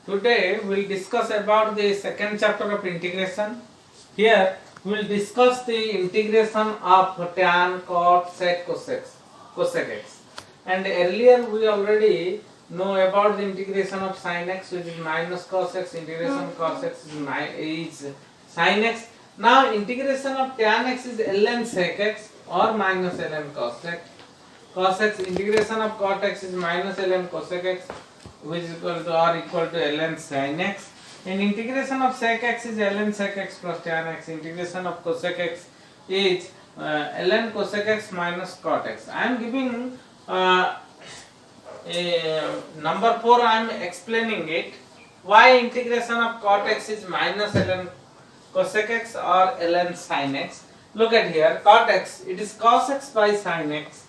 Today we will discuss about the second chapter of integration. Here we will discuss the integration of tan, cot, sec, cosec x. And earlier we already know about the integration of sin x, which is minus cos x. Integration cos x is sin x. Now integration of tan x is ln sec x or minus ln cos x. Cos x, integration of cot x is minus ln cosec x, which is equal to or equal to ln sin x, and integration of sec x is ln sec x plus tan x. Integration of cosec x is ln cosec x minus cot x. I am giving a number 4. I am explaining it. Why integration of cot x is minus ln cosec x or ln sin x? Look at here, cot x, it is cos x by sin x,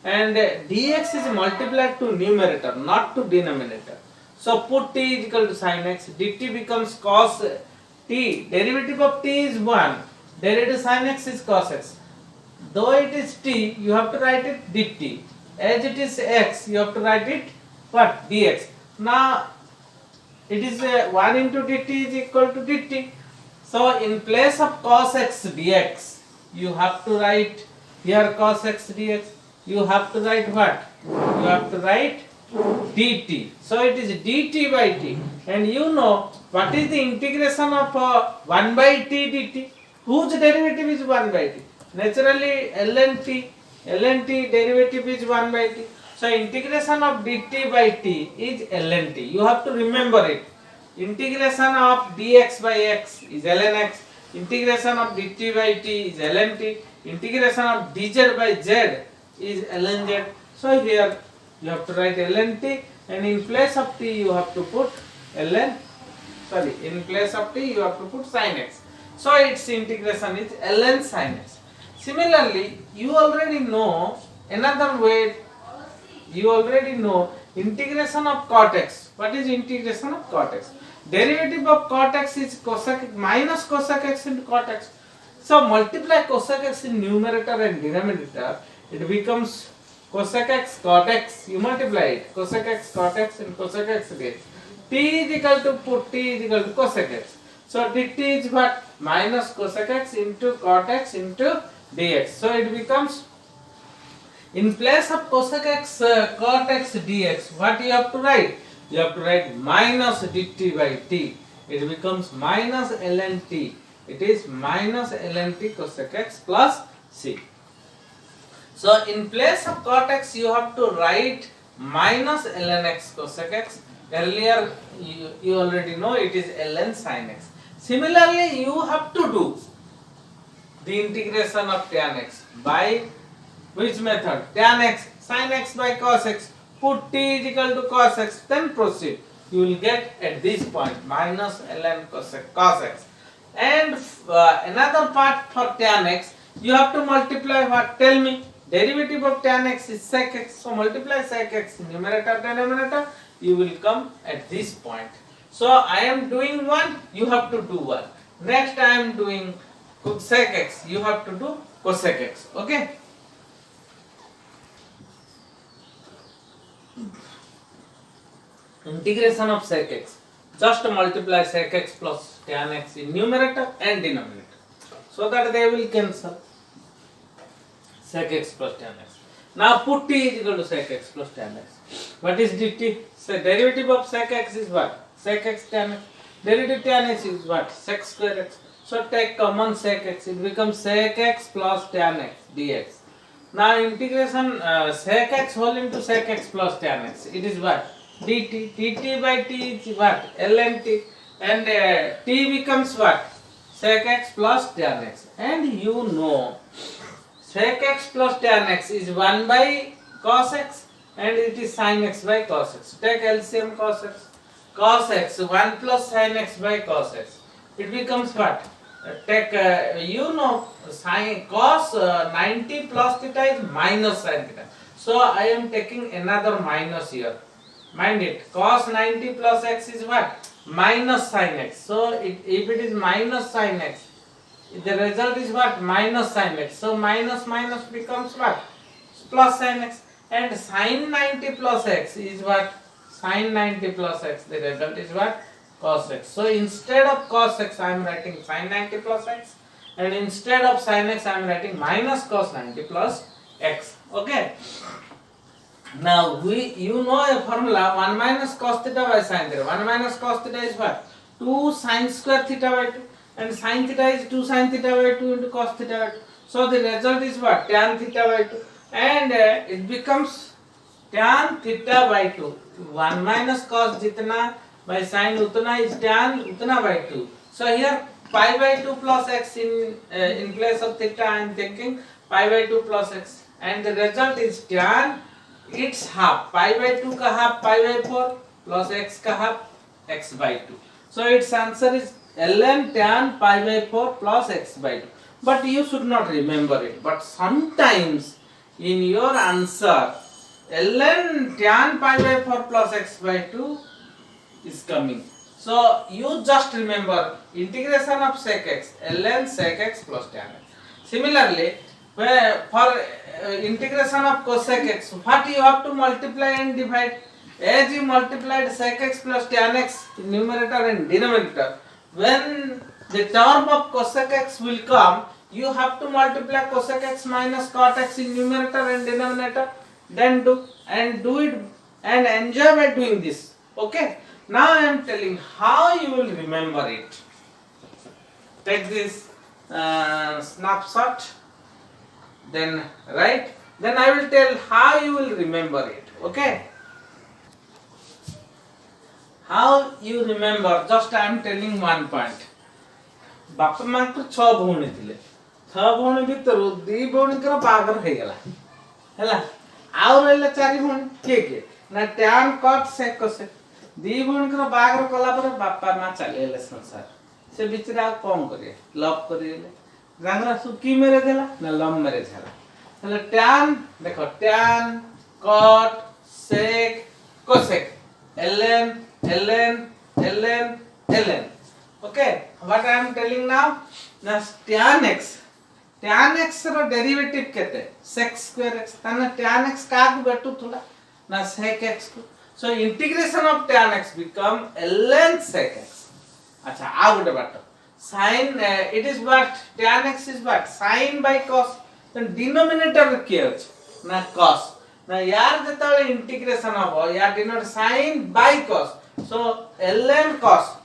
and dx is multiplied to numerator, not to denominator. So put t is equal to sin x, dt becomes cos t, derivative of t is 1, derivative sin x is cos x. Though it is t, you have to write it dt. As it is x, you have to write it what? Dx. Now it is 1 into dt is equal to dt. So in place of cos x dx, you have to write here cos x dx. You have to write what? You have to write dt. So it is dt by t. And you know what is the integration of 1 by t dt? Whose derivative is 1 by t? Naturally ln t. ln t derivative is 1 by t. So integration of dt by t is ln t. You have to remember it. Integration of dx by x is ln x. Integration of dt by t is ln t. Integration of dz by z is ln z. So here you have to write ln t, and in place of t you have to put in place of t you have to put sin x. So its integration is ln sin x. Similarly, you already know another way. You already know integration of cot x. What is integration of cot x? Derivative of cot x is cosec minus cosec x into cot x. So multiply cosec x in numerator and denominator. It becomes cosec x cot x. You multiply it. Cosec x cot x and cosec x again. T is equal to put t is equal to cosec x. So dt is what? Minus cosec x into cot x into dx. So it becomes, in place of cosec x cot x dx, what you have to write? You have to write minus dt by t. It becomes minus ln t. It is minus ln t cosec x plus c. So in place of cot x you have to write minus ln x cosec x. Earlier you already know it is ln sin x. Similarly, you have to do the integration of tan x by which method? Tan x, sin x by cos x. Put t is equal to cos x, then proceed. You will get at this point minus ln cos x. And another part for tan x, you have to multiply what? Tell me. Derivative of tan x is sec x. So multiply sec x numerator denominator. You will come at this point. So I am doing one, you have to do one. Next I am doing sec x, you have to do cosec x. Okay. Integration of sec x. Just multiply sec x plus tan x in numerator and denominator, so that they will cancel. Sec x plus tan x. Now put t is equal to sec x plus tan x. What is dt? So derivative of sec x is what? Sec x tan x. Derivative tan x is what? Sec square x. So take common sec x. It becomes sec x plus tan x dx. Now integration sec x whole into sec x plus tan x. It is what? dt. dt by t is what? ln t. And t becomes what? Sec x plus tan x. And you know sec x plus tan x is 1 by cos x, and it is sin x by cos x. Take LCM cos x. Cos x 1 plus sin x by cos x. It becomes what? Take you know sin cos 90 plus theta is minus sin theta. So I am taking another minus here. Mind it, cos 90 plus x is what? Minus sin x. So if it is minus sin x, the result is what? Minus sin x. So minus minus becomes what? Plus sin x. And sin 90 plus x is what? Sin 90 plus x. The result is what? Cos x. So instead of cos x, I am writing sin 90 plus x, and instead of sin x, I am writing minus cos 90 plus x. Okay. Now you know a formula 1 minus cos theta by sin theta. 1 minus cos theta is what? 2 sin square theta by 2, and sin theta is 2 sin theta by 2 into cos theta by 2. So the result is what? Tan theta by 2, and it becomes tan theta by 2. 1 minus cos jitna by sin utna is tan utna by 2. So here pi by 2 plus x in place of theta I am taking pi by 2 plus x, and the result is tan its half. Pi by 2 ka half pi by 4 plus x ka half x by 2. So its answer is ln tan pi by 4 plus x by 2. But you should not remember it. But sometimes in your answer ln tan pi by 4 plus x by 2 is coming. So you just remember integration of sec x, ln sec x plus tan x. Similarly, for integration of cosec x, what you have to multiply and divide? As you multiplied sec x plus tan x in numerator and denominator, when the term of cosec x will come, you have to multiply cosec x minus cot x in numerator and denominator. Then do it and enjoy by doing this. Okay. Now I am telling how you will remember it. Take this snapshot. Then write. Then I will tell how you will remember it. Okay. How you remember? Just I am telling one point. बापा माँ को 6 भौणी थिले 6 भौणी भीतर 2 भौणी कर बागर हो गेला हैला आउ रहले 4 भौणी के ना tan cot sec cosec 2 भौणी कर बागर कला पर बापा माँ चलेले संसार से बिचरा कोन करे लव करिले गांगरा सुकी मेरे देला ना लम मेरे झाला એટલે tan देखो tan cot sec cosec ln okay. What I am telling now? Now tan x row derivative केते sec square x ताना tan x का बेटू थोड़ा ना sec x को. So integration of tan x become ln sec x. अच्छा आ गोटे बात sin it is what tan x is what sin by cos. Then denominator के अछि ना cos. ना यार जेतले इंटीग्रेशन हो या denote sin by cos. So ln cos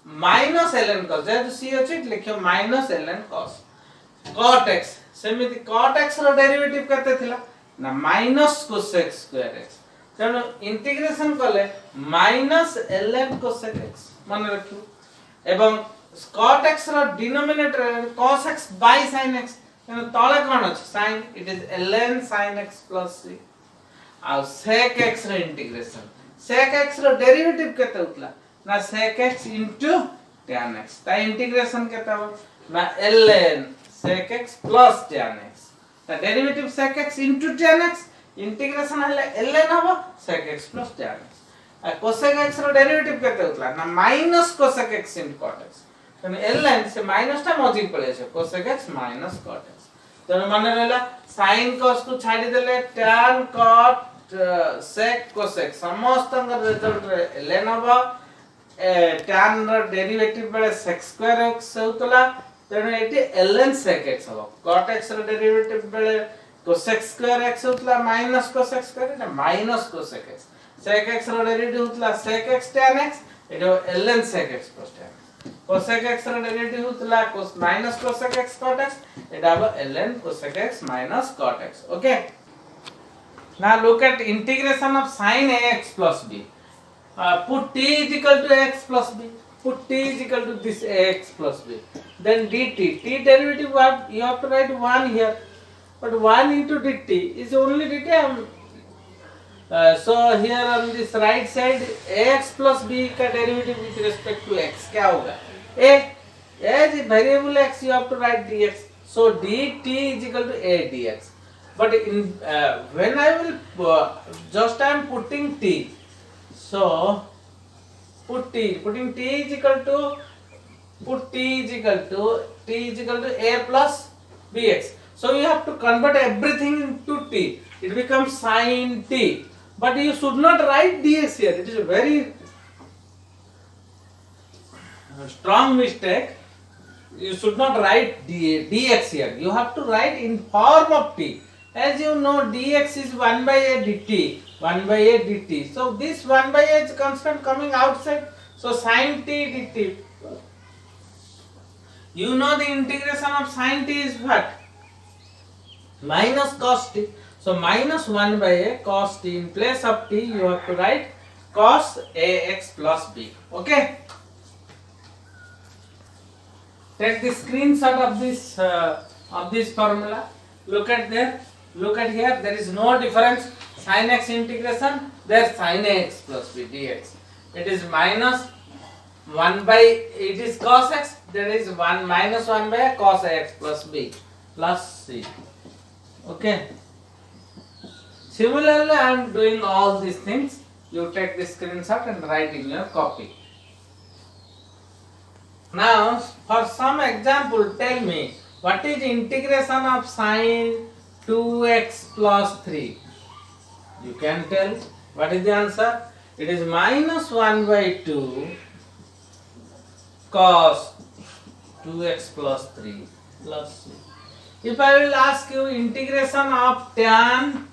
minus ln cos जेतु c अछि लिखियो minus ln cos cot x. सेमिति cot x रो derivative केते थिला ना minus cosec square x. तेनो इंटीग्रेशन कले minus ln cosec x मन रखियो एवं cot x रो denominator cos x by sin x. तेनो तळे कोन अछि sin it is ln sin x plus c. Uh sec x row integration sec x row derivative केते उतला ना sec x into tan x. ता इंटीग्रेशन केते हो ना ln sec x plus tan x. ता derivative sec x into tan x integration हले ln हो sec x plus tan x. आ cosec x रो derivative केते उतला ना minus cosec x into cot x. तने ln से माइनस टा मजी पड़े छै cosec x minus cot x. तने माने रहला sin cos को छाडी देले tan cot sec cosec समस्त रिजल्ट ln हो tan रो डेरिवेटिव बेले sec square x होतला तने एटी ln sec x हो. cot x रो डेरिवेटिव बेले cosec square x होतला minus cosec square ना minus cosec x. sec x रो डेरिवेटिव होतला sec x tan x एटो ln sec x plus tan x. cosec x रो derivative होतला cos minus cosec x cot x एटा हो ln cosec x minus cot x. Okay. Now look at integration of sin ax plus b. Put t is equal to x plus b. Put t is equal to this ax plus b. Then dt. T derivative what? You have to write 1 here. But 1 into dt is only dt. So here on this right side ax plus b का derivative with respect to x क्या होगा? A as variable x you have to write dx. So dt is equal to a dx. But in when I will just I am putting t. So putting t is equal to a plus bx. So you have to convert everything into t. It becomes sin t. but you should not write dx here. It is a very strong mistake. You should not write dx here. You have to write in form of t. As you know, dx is 1 by a dt. 1 by a dt. So this 1 by a is constant coming outside. So sin t dt. You know the integration of sin t is what? Minus cos t. So minus 1 by a cos t. In place of t, you have to write cos ax plus b. Okay. Take the screenshot of this formula. Look at there. Look at here. There is no difference. Sin x integration. There sin ax plus b dx. It is minus 1 by. It is cos x. There is 1 minus 1 by cos ax plus b plus c. Okay. Similarly, I am doing all these things. You take the screenshot and write in your copy. Now, for some example, tell me what is integration of sin 2x plus 3? You can tell. What is the answer? It is minus 1 by 2 cos 2x plus 3 plus c. If I will ask you integration of tan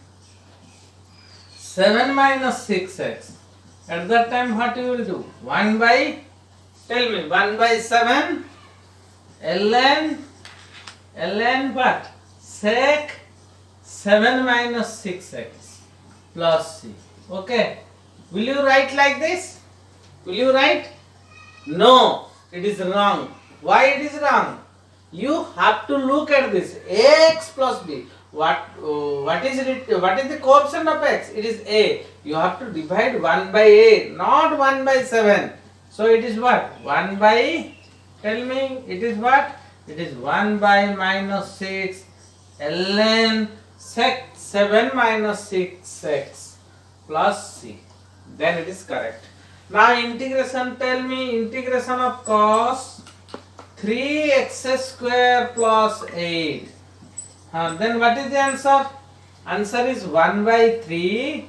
7 minus 6x, at that time what you will do? 1 by, tell me, 1 by 7 ln what? Sec 7 minus 6x plus c. Okay. Will you write like this? Will you write? No, it is wrong. Why it is wrong? You have to look at this. Ax plus b. What is the coefficient of x? It is a. You have to divide 1 by a, not 1 by 7. So it is what? 1 by, tell me, it is what? It is 1 by minus 6 ln sec 7 minus 6x plus c. Then it is correct. Now integration, tell me integration of cos 3x square plus 8. Then what is the answer? Answer is 1 by 3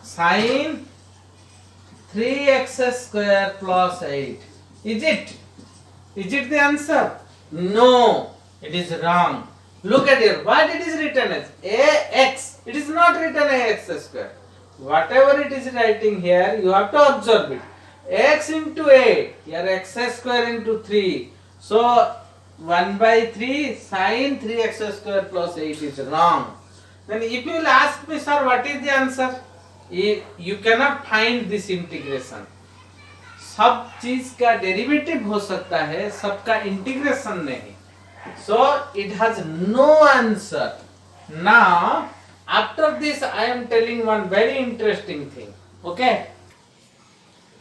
sin 3x square plus 8. Is it? Is it the answer? No, it is wrong. Look at here. What it is written as? Ax. It is not written ax square. Whatever it is writing here, you have to observe it. X into 8. Here x square into 3. So 1 by 3 sin 3x square plus 8 is wrong. Then if you will ask me, sir, what is the answer? You cannot find this integration. सब चीज का derivative हो सकता है, सबका integration नहीं. So it has no answer. Now after this I am telling one very interesting thing. Okay,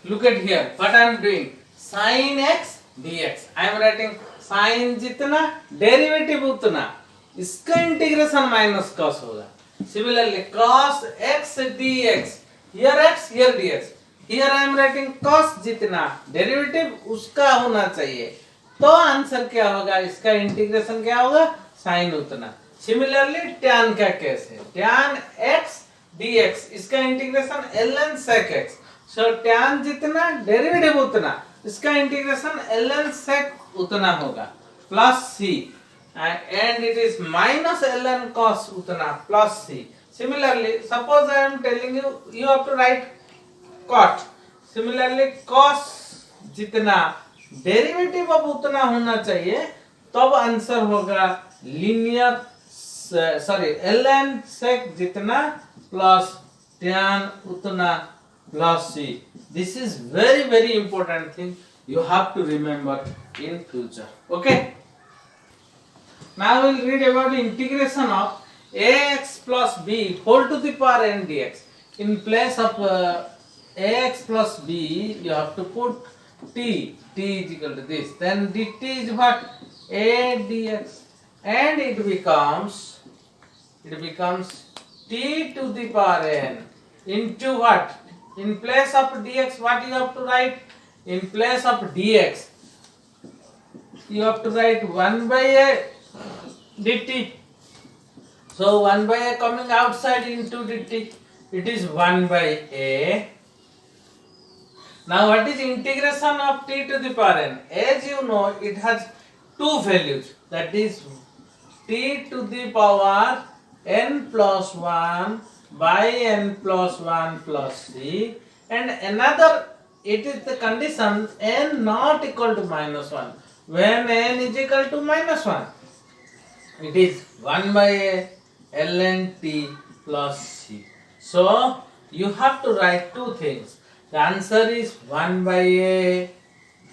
look at here what I am doing. Sin x dx. I am writing sin जितना derivative उतना, इसका integration minus cos होगा. Similarly cos x dx. Here x, here dx. Here I am writing cos जितना derivative उसका होना चाहिए. तो answer क्या होगा? इसका इंटीग्रेशन क्या होगा? साइन उतना. सिमिलरली tan का केस है. tan x dx. इसका इंटीग्रेशन ln sec x. सो tan जितना डेरिवेटिव उतना, इसका इंटीग्रेशन ln sec उतना होगा plus c. And it is minus ln cos उतना plus c. Similarly, suppose I am telling you, you have to write cot. Similarly, cos जितना derivative अब उतना होना चाहिए, तब आंसर होगा लीनियर ln sec जितना प्लस tan उतना plus c. This is very very important thing you have to remember in future. Okay. Now we will read about the integration of ax plus b whole to the power n dx. In place of ax plus b, you have to put t. T is equal to this. Then dt is what? A dx. And it becomes t to the power n into what? In place of dx, what you have to write? In place of dx, you have to write 1 by a dt. So 1 by a coming outside into dt, it is 1 by a. Now what is integration of t to the power n? As you know, it has two values, that is t to the power n plus 1 by n plus 1 plus c, and another, it is the condition n not equal to minus 1. When n is equal to minus 1, it is 1 by a ln t plus c. So you have to write two things. The answer is 1 by a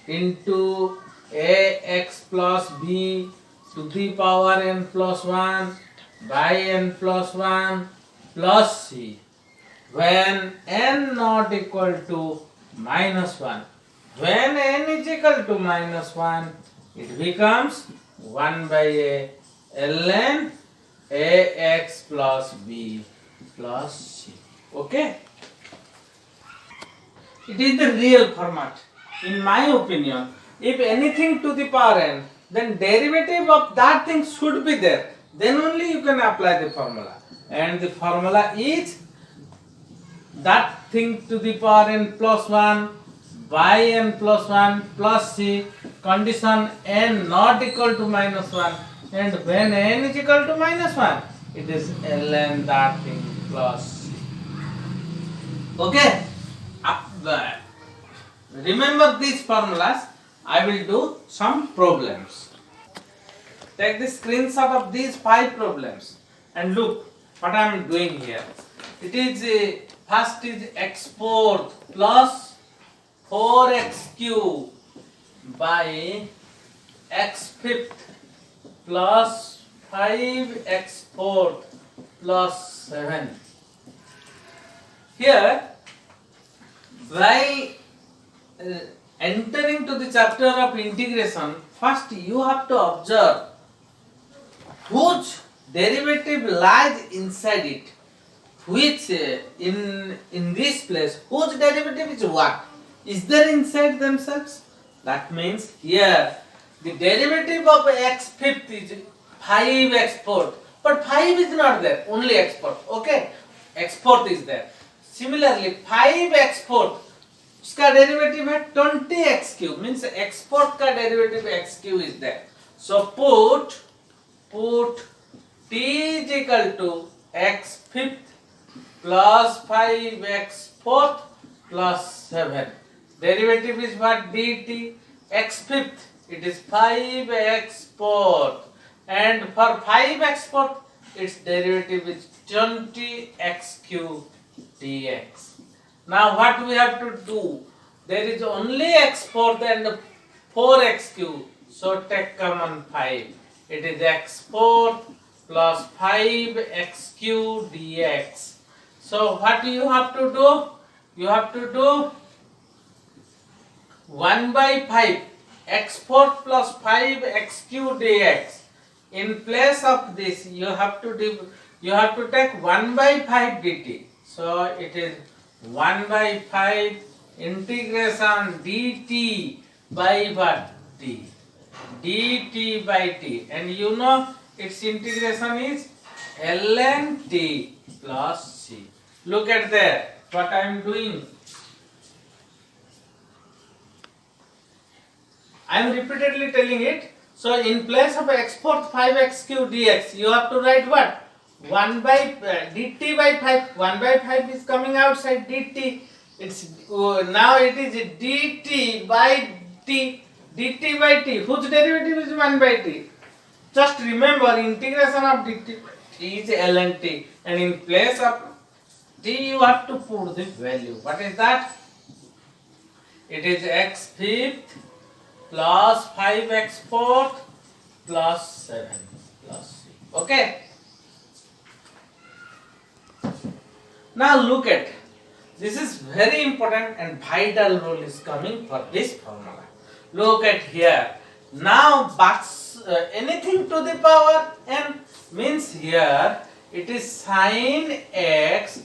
into ax plus b to the power n plus 1 by n plus 1 plus c when n not equal to minus 1. When n is equal to minus 1, it becomes 1 by a ln ax plus b plus c. Okay? It is the real format. In my opinion, if anything to the power n, then derivative of that thing should be there. Then only you can apply the formula. And the formula is that thing to the power n plus 1 by n plus 1 plus c, condition n not equal to minus 1, and when n is equal to minus 1, it is ln that thing plus c. Okay? Remember these formulas. I will do some problems. Take the screenshot of these 5 problems and look what I am doing here. It is first is x fourth plus 4x cube by x fifth plus 5x fourth plus 7. Here, by entering to the chapter of integration, first you have to observe whose derivative lies inside it, which in this place, whose derivative is what? Is there inside themselves? That means here the derivative of x fifth is 5x fourth, but 5 is not there, only x fourth. Okay, x fourth is there. Similarly, 5x fourth का derivative है 20x cube, means x fourth का derivative x cube is there. So put t is equal to x fifth plus 5x fourth plus 7. Derivative is what? dt. X fifth, it is 5x fourth, and for 5x fourth its derivative is 20x cube dx. Now what we have to do? There is only x fourth and 4x cube. So take common 5. It is x fourth plus 5x cube dx. So what you have to do? You have to do 1 by 5 x fourth plus 5x cube dx. In place of this, you have to take 1 by 5 dt. So it is 1 by 5 integration dt by what? t. dt by t. And you know its integration is ln t plus c. Look at there, what I am doing. I am repeatedly telling it. So in place of x fourth 5x cube dx, you have to write what? 1 by dt by 5. 1 by 5 is coming outside dt. It's now it is dt by t. dt by t. Whose derivative is 1 by t? Just remember, integration of dt by t is ln t, and in place of t you have to put the value. What is that? It is x fifth plus 5x fourth plus 7 plus c. Okay. Now look at, this is very important and vital role is coming for this formula. Look at here. Now anything to the power n means here it is sin x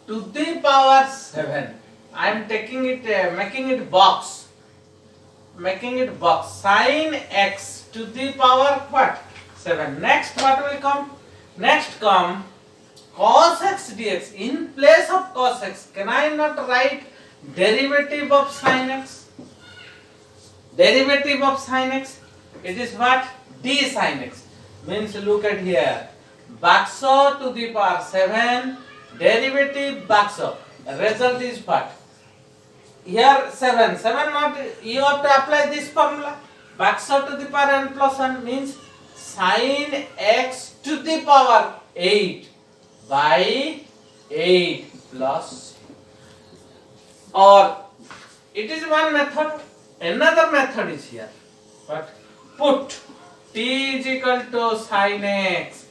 to the power 7. I am taking it, making it box. Sin x to the power what? 7. Next what will come? Next come cos x dx. In place of cos x, can I not write derivative of sin x? Derivative of sin x, it is what? D sin x. Means look at here. Bakso to the power 7, derivative bakso. Result is what? Here 7. 7 not, you have to apply this formula. Bakso to the power n plus 1 means sin x to the power 8 by 8 plus. Or it is one method. Another method is here. But put t is equal to sin x.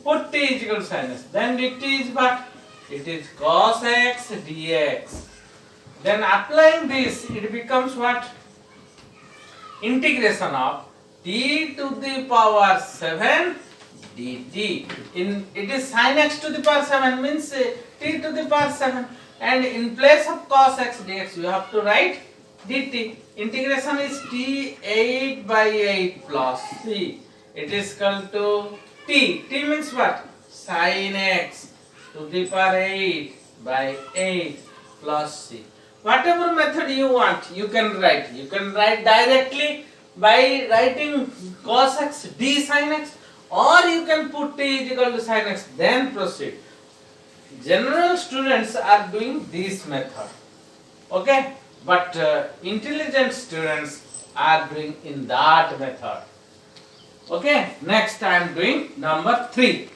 Put t is equal to sin x. Then dt is what? It is cos x dx. Then applying this, it becomes what? Integration of t to the power 7 dt. It is sin x to the power 7 means t to the power 7. And in place of cos x dx, you have to write dt. Integration is t 8 by 8 plus c. It is equal to t. T means what? Sin x to the power 8 by 8 plus c. Whatever method you want, you can write. You can write directly by writing cos x d sin x, or you can put t is equal to sin x, then proceed. General students are doing this method. Okay? But intelligent students are doing in that method. Okay? Next I am doing number 3.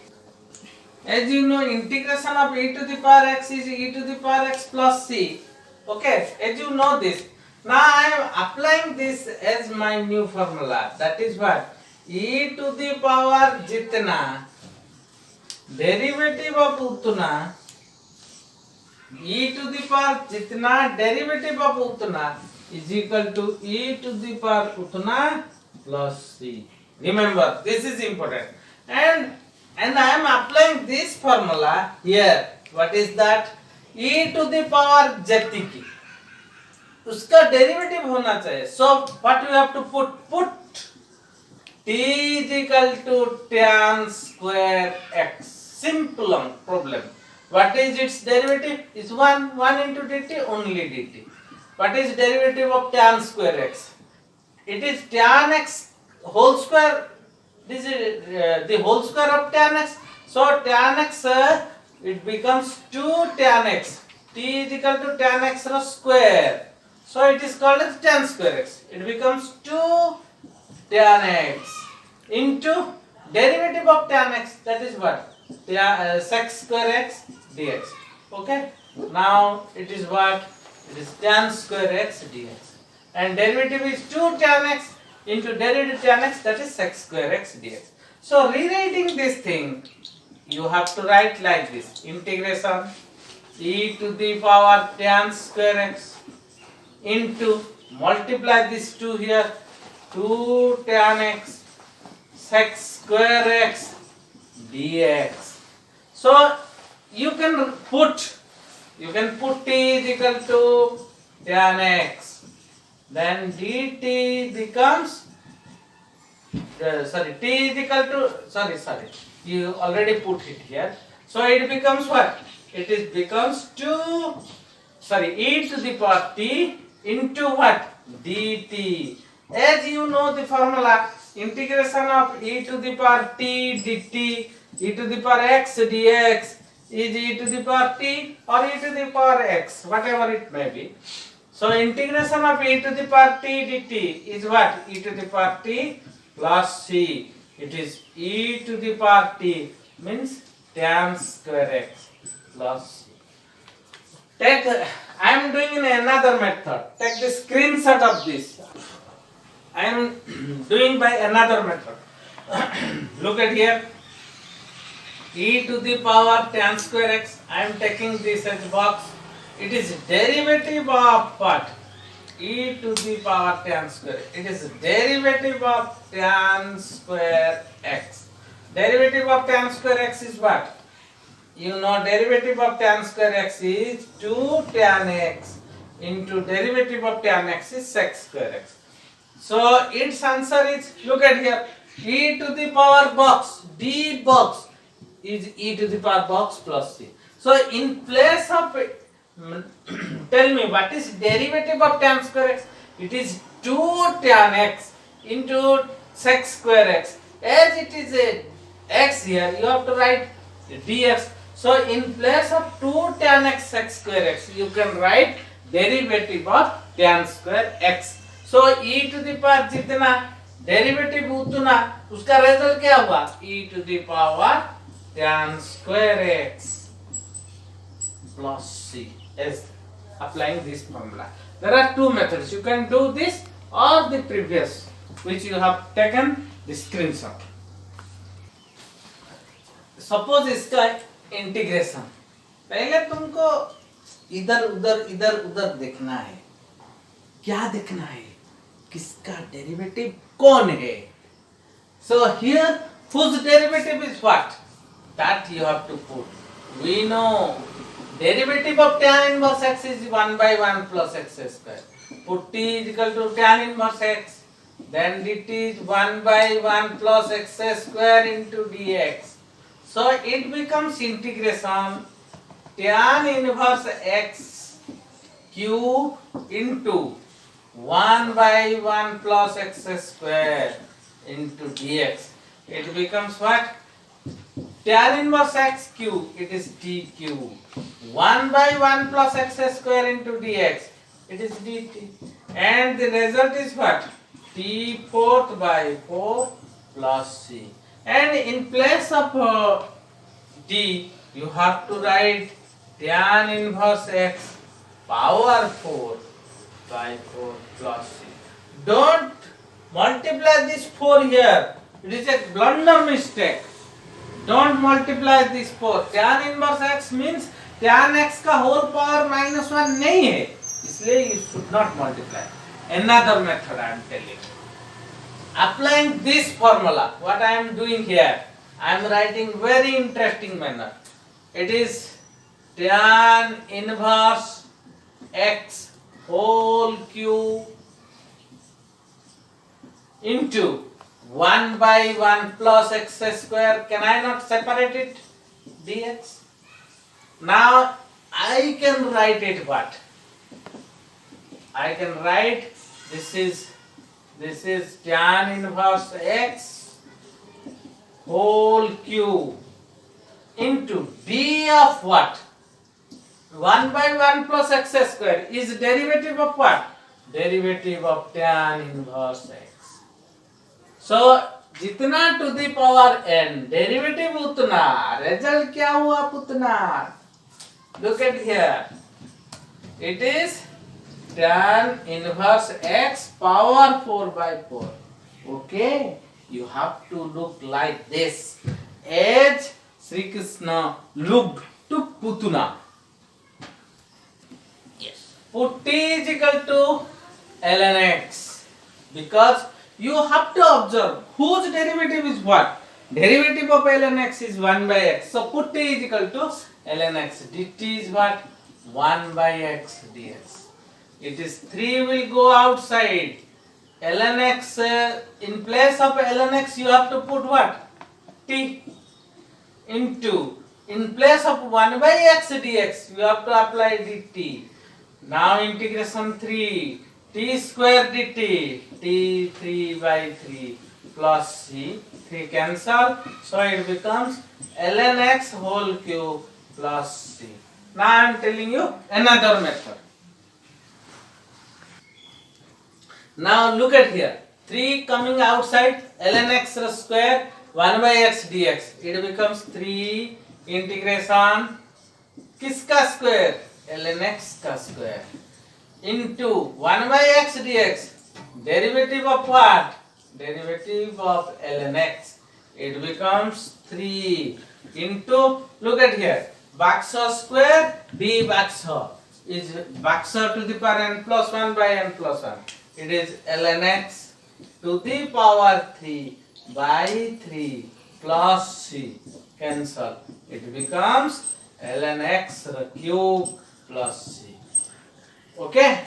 As you know, integration of e to the power x is e to the power x plus c. Okay? As you know this. Now I am applying this as my new formula. That is what? E to the power jitna, derivative of utna, e to the power jitna derivative of utna is equal to e to the power utna plus c. Remember, this is important. And I am applying this formula here. What is that? E to the power jati की उसका derivative होना चाहिए. So what you have to put t is equal to tan square x. Simple problem. What is its derivative? Is 1 into dt, only dt. What is derivative of tan square x? It is tan x whole square. This is the whole square of tan x. So tan x it becomes 2 tan x. T is equal to tan x square. So it is called as tan square x. It becomes 2 tan x into derivative of tan x. That is what? Sec square x dx. Okay. Now it is what? It is tan square x dx. And derivative is 2 tan x into derivative tan x, that is sec square x dx. So rewriting this thing, you have to write like this. Integration e to the power tan square x into, multiply this 2 here, 2 tan x sec square x dx. So you can put t is equal to tan x, then dt becomes t is equal to you already put it here, so it becomes what? It becomes 2 e to the power t into what? dt. As you know the formula, integration of e to the power t dt, e to the power x dx is e to the power t or e to the power x, whatever it may be. So integration of e to the power t dt is what? E to the power t plus c. It is e to the power t means tan square x plus c. I am doing in another method. Take the screenshot of this. I am doing by another method. Look at here. E to the power tan square x. I am taking this as box. It is derivative of what? E to the power tan square. It is derivative of tan square x. Derivative of tan square x is what? You know derivative of tan square x is 2 tan x into derivative of tan x is sec square x. So its answer is, look at here, e to the power box, d box. is e to the power box plus c. So in place of tell me what is derivative of tan square x? It is 2 tan x into sec square x. As it is a x here, you have to write dx. So in place of 2 tan x sec square x, you can write derivative of tan square x. So e to the power जितना derivative उतना उसका result क्या हुआ e to the power tan square x plus c is applying this formula. There are two methods. You can do this or the previous which you have taken the screenshot. Suppose इसका integration पहले तुमको इधर उधर देखना है. क्या देखना है किसका डेरिवेटिव कौन है. So here whose derivative is what that you have to put. We know derivative of tan inverse x is 1 by 1 plus x square. Put t is equal to tan inverse x. Then dt is 1 by 1 plus x square into dx. So it becomes integration tan inverse x cube into 1 by 1 plus x square into dx. It becomes what? Tan inverse x cube, it is t cube. 1 by 1 plus x square into dx, it is dt. And the result is what? T fourth by 4 plus c. And in place of d, you have to write tan inverse x power 4 by 4 plus c. Don't multiply this 4 here. It is a blunder mistake. Don't multiply this 4. Tan inverse x means tan x का whole power minus 1 नहीं है. इसलिए you should not multiply. Another method I am telling. Applying this formula, what I am doing here, I am writing very interesting manner. It is tan inverse x whole cube into 1 by 1 plus x square. Can I not separate it? Dx. Now I can write it what? I can write this is tan inverse x whole cube into d of what? 1 by 1 plus x square is derivative of what? Derivative of tan inverse x. So जितना to the power n derivative उतना, result क्या हुआ उतना. Look at here. It is tan inverse x power 4 by 4. Okay, you have to look like this. As Sri Krishna looked to Putana. Yes. Put t is equal to ln x. Because you have to observe whose derivative is what. Derivative of ln x is 1 by x. So put t is equal to ln x. dt is what? 1 by x dx. It is 3 will go outside. Ln x, in place of ln x you have to put what? T into, in place of 1 by x dx you have to apply dt. Now integration 3, t square dt, t 3 by 3 plus c, 3 cancel. So it becomes ln x whole cube plus c. Now I am telling you another method. Now look at here. 3 coming outside, ln x square 1 by x dx. It becomes 3 integration किसका square? ln x का square into 1 by x dx. Derivative of what? Derivative of ln x. It becomes 3 into, look at here, Baksa square d Baksa is Baksa to the power n plus 1 by n plus 1. It is ln x to the power 3 by 3 plus c. Cancel. It becomes ln x cube plus c. Okay.